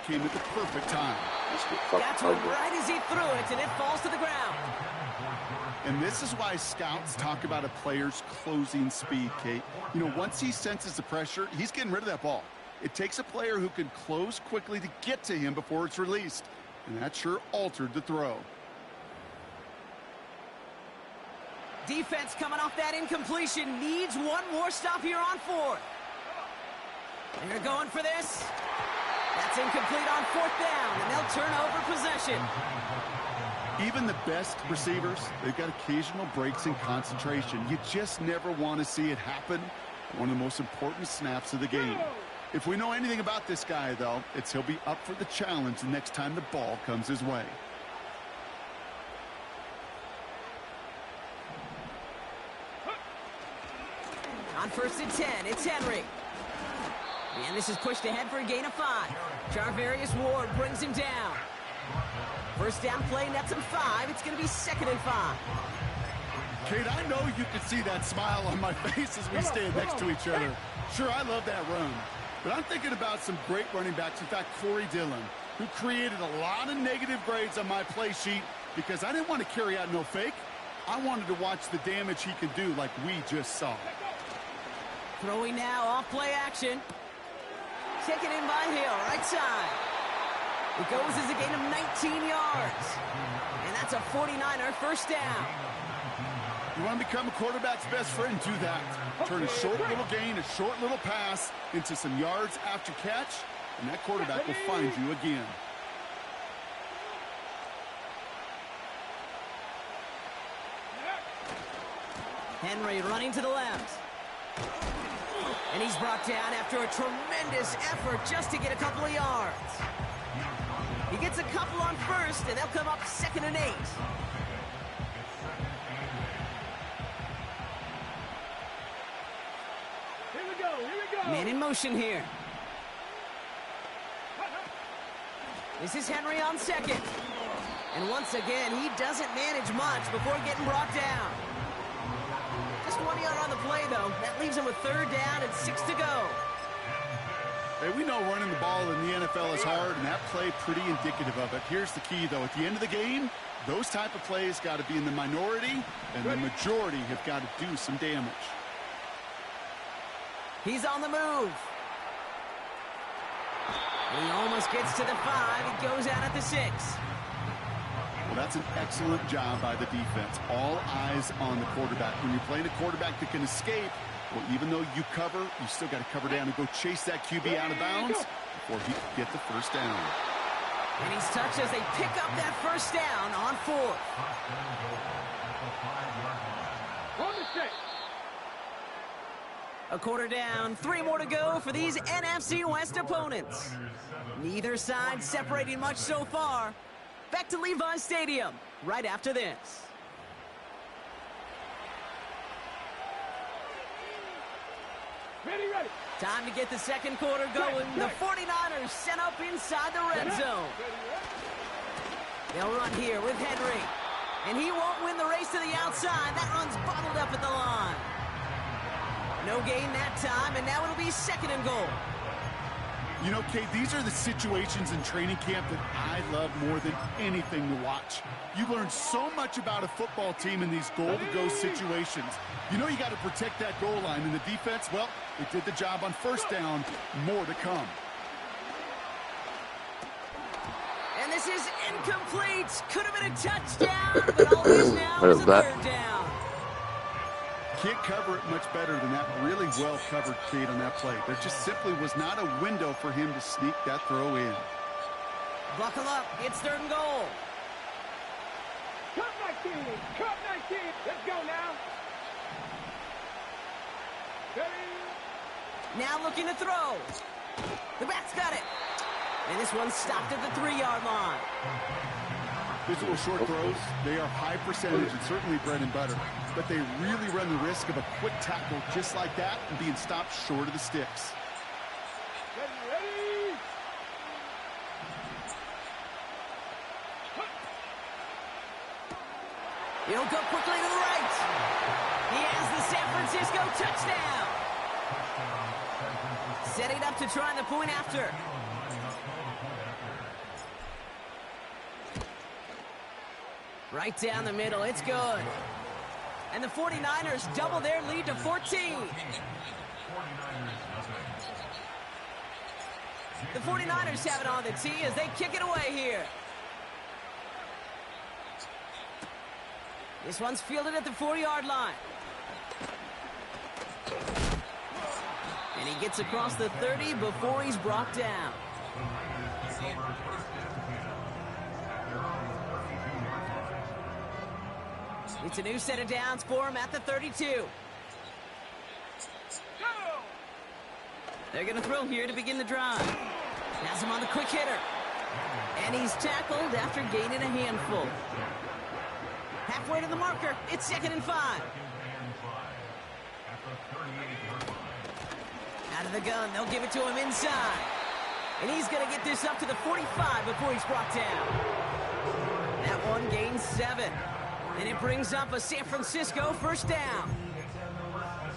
came at the perfect time. Got to him right as he threw it, and it falls to the ground. And this is why scouts talk about a player's closing speed, Kate. You know, once he senses the pressure, he's getting rid of that ball. It takes a player who can close quickly to get to him before it's released. And that sure altered the throw. Defense coming off that incompletion needs one more stop here on fourth. And they're going for this. That's incomplete on fourth down, and they'll turn over possession. Even the best receivers, they've got occasional breaks in concentration. You just never want to see it happen. One of the most important snaps of the game. If we know anything about this guy, though, it's he'll be up for the challenge the next time the ball comes his way. On 1st and 10, it's Henry. And this is pushed ahead for a gain of 5. Charvarius Ward brings him down. First down play, nets him 5. It's going to be 2nd and 5. Kate, I know you can see that smile on my face as we stand next to each other. Sure, I love that run. But I'm thinking about some great running backs. In fact, Corey Dillon, who created a lot of negative grades on my play sheet because I didn't want to carry out no fake. I wanted to watch the damage he could do like we just saw. Throwing now, off play action. Taken in by Hill, right side. It goes as a gain of 19 yards. And that's a 49er first down. You want to become a quarterback's best friend, do that. Turn a short little gain, a short little pass into some yards after catch, and that quarterback will find you again. Henry running to the left. And he's brought down after a tremendous effort just to get a couple of yards. He gets a couple on first, and they'll come up 2nd and 8. Here we go. Man in motion here. This is Henry on 2nd. And once again, he doesn't manage much before getting brought down. Just 1 yard on the play, though. That leaves him with 3rd down and 6 to go. Hey, we know running the ball in the NFL is hard, and that play pretty indicative of it. Here's the key, though. At the end of the game, those type of plays got to be in the minority, and the majority have got to do some damage. He's on the move. He almost gets to the 5. He goes out at the 6. Well, that's an excellent job by the defense. All eyes on the quarterback. When you're playing a quarterback that can escape, well, even though you cover, you still got to cover down and go chase that QB out of bounds before he can get the first down. And he's touched as they pick up that first down on 4th. A quarter down, 3 more to go for these NFC West opponents. Neither side separating much so far. Back to Levi Stadium right after this. Ready. Time to get the second quarter going. The 49ers sent up inside the red zone. They'll run here with Henry. And he won't win the race to the outside. That run's bottled up at the line. No gain that time, and now it'll be 2nd and goal. You know, Kate, these are the situations in training camp that I love more than anything to watch. You learn so much about a football team in these goal-to-go situations. You know you got to protect that goal line, and the defense, well, they did the job on first down. More to come. And this is incomplete. Could have been a touchdown, but all it is now is a 3rd down. Can't cover it much better than that. Really well covered, Kate, on that play. There just simply was not a window for him to sneak that throw in. Buckle up. It's 3rd and goal. Cut 19. Let's go now. Ready. Now looking to throw. The back's got it. And this one stopped at the 3-yard line. These little short throws, they are high percentage and certainly bread and butter. But they really run the risk of a quick tackle just like that and being stopped short of the sticks. Ready. He'll go quickly to the right. He has the San Francisco touchdown. Setting up to try the point after. Right down the middle. It's good. And the 49ers double their lead to 14. The 49ers have it on the tee as they kick it away here. This one's fielded at the 4-yard line. And he gets across the 30 before he's brought down. It's a new set of downs for him at the 32. They're going to throw here to begin the drive. Has him on the quick hitter. And he's tackled after gaining a handful. Halfway to the marker. It's 2nd and 5. Out of the gun. They'll give it to him inside. And he's going to get this up to the 45 before he's brought down. That one gains 7. And it brings up a San Francisco first down.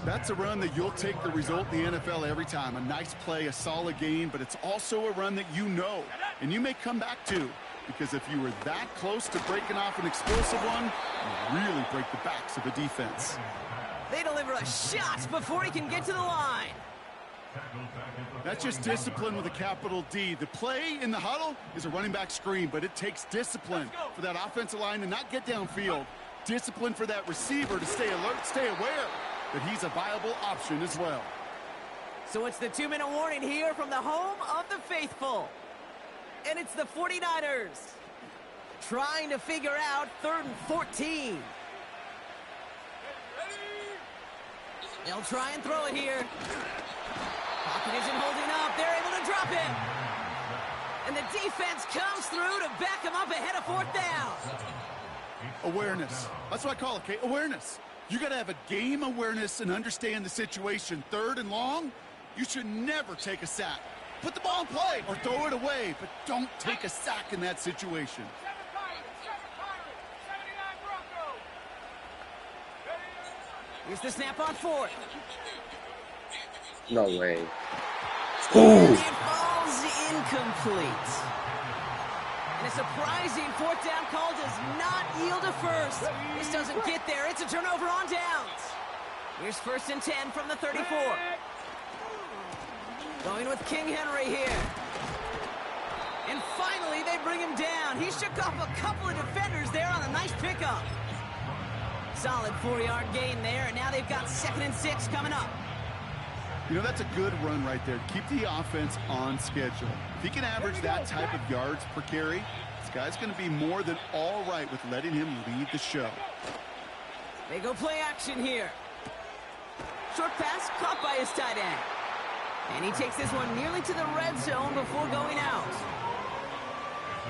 That's a run that you'll take the result in the NFL every time. A nice play, a solid gain, but it's also a run that you know and you may come back to, because if you were that close to breaking off an explosive one, you really break the backs of a defense. They deliver a shot before he can get to the line. That's just discipline with a capital D. The play in the huddle is a running back screen, but it takes discipline for that offensive line to not get downfield. Discipline for that receiver to stay alert, stay aware that he's a viable option as well. So it's the 2-minute warning here from the home of the faithful. And it's the 49ers trying to figure out 3rd and 14. They'll try and throw it here. Pocket isn't holding up. They're able to drop him. And the defense comes through to back him up ahead of 4th down. Awareness. That's what I call it, Kate. Awareness. You got to have a game awareness and understand the situation. 3rd and long, you should never take a sack. Put the ball in play or throw it away, but don't take a sack in that situation. Here's the snap on 4th. No way. And it falls incomplete. And a surprising 4th down call does not yield a first. This doesn't get there. It's a turnover on downs. Here's 1st and 10 from the 34. Going with King Henry here. And finally, they bring him down. He shook off a couple of defenders there on a nice pickup. Solid 4-yard gain there, and now they've got 2nd and 6 coming up. You know, that's a good run right there. Keep the offense on schedule. If he can average that type of yards per carry, this guy's going to be more than all right with letting him lead the show. They go play action here. Short pass caught by his tight end. And he takes this one nearly to the red zone before going out.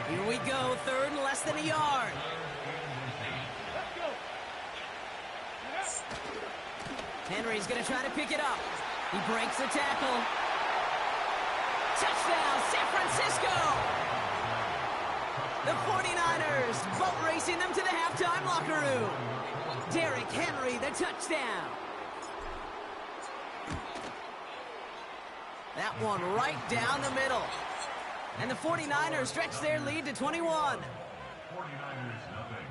Here we go, 3rd and less than a yard. Henry's going to try to pick it up. He breaks the tackle. Touchdown, San Francisco! The 49ers boat racing them to the halftime locker room. Derrick Henry, the touchdown. That one right down the middle. And the 49ers stretch their lead to 21. 49ers nothing.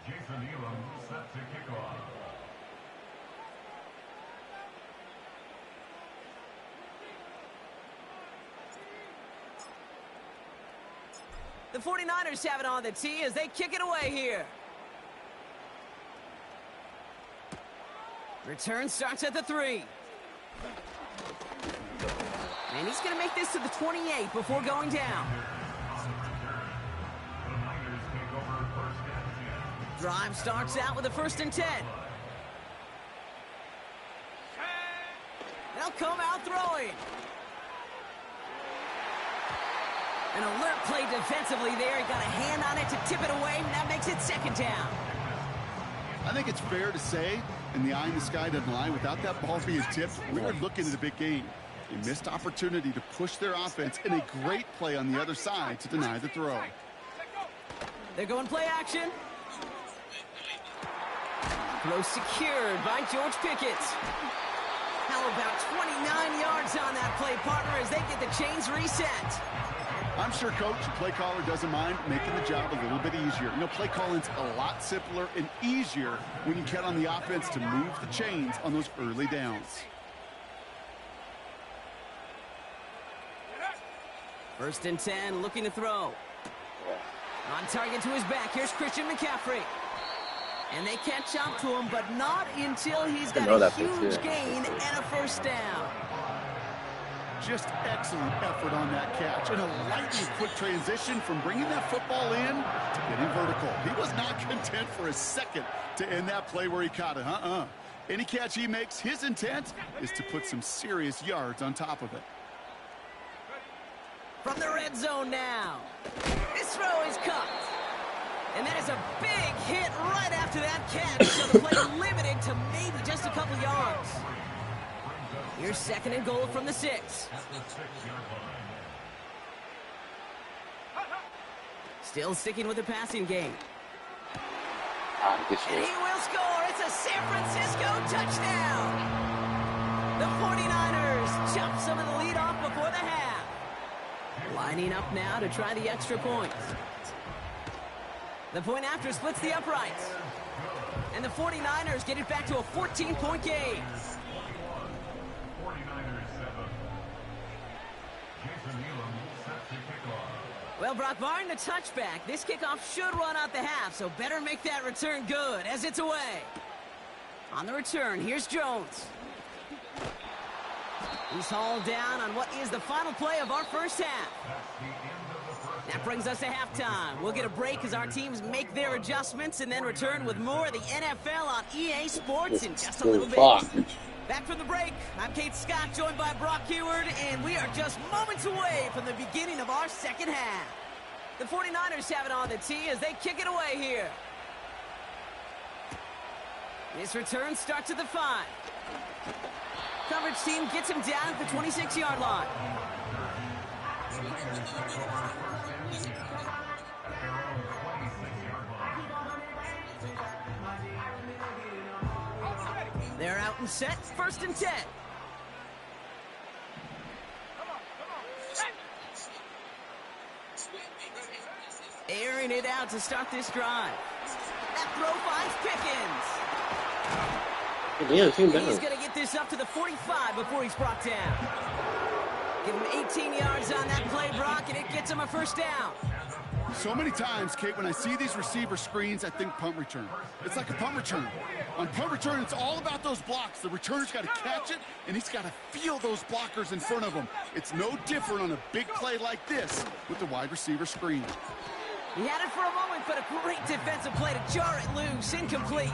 Jason Elam set to kick off. The 49ers have it on the tee as they kick it away here. Return starts at the 3. And he's going to make this to the 28 before going down. Drive starts out with a 1st and 10. They'll come out throwing. An alert play defensively there. He got a hand on it to tip it away, and that makes it 2nd down. I think it's fair to say, in the eye in the sky doesn't lie, without that ball being tipped, we were looking at a big game. A missed opportunity to push their offense, and a great play on the other side to deny the throw. They're going play action. Throw secured by George Pickett. How about 29 yards on that play, partner, as they get the chains reset? I'm sure coach and play caller doesn't mind making the job a little bit easier. You know, play calling's a lot simpler and easier when you count on the offense to move the chains on those early downs. First and 10, looking to throw. On target to his back. Here's Christian McCaffrey. And they catch up to him, but not until he's got a huge gain and a first down. Just excellent effort on that catch. And a lightning quick transition from bringing that football in to getting vertical. He was not content for a second to end that play where he caught it. Any catch he makes, his intent is to put some serious yards on top of it. From the red zone now. This throw is caught. And that is a big hit right after that catch. So the play limited to maybe just a couple yards. Here's second and goal from the 6. Still sticking with the passing game. And he will score. It's a San Francisco touchdown. The 49ers chop some of the lead off before the half. Lining up now to try the extra point. The point after splits the uprights. And the 49ers get it back to a 14-point game. 49ers 7. Set to kick off. Well, Brock, barring the touchback, this kickoff should run out the half, so better make that return good as it's away. On the return, here's Jones. He's hauled down on what is the final play of our first half. That brings us to halftime. We'll get a break as our teams make their adjustments and then return with more of the NFL on EA Sports in just a little bit. Back from the break, I'm Kate Scott, joined by Brock Heward, and we are just moments away from the beginning of our second half. The 49ers have it on the tee as they kick it away here. This return starts at the 5. Coverage team gets him down at the 26-yard line. They're out and set, first and 10. Airing it out to start this drive. That throw finds Pickens. He's going to get this up to the 45 before he's brought down. Give him 18 yards on that play, Brock, and it gets him a first down. So many times, Kate, when I see these receiver screens, I think punt return. It's like a punt return. On punt return, it's all about those blocks. The returner's got to catch it, and he's got to feel those blockers in front of him. It's no different on a big play like this with the wide receiver screen. He had it for a moment, but a great defensive play to jar it loose. Incomplete.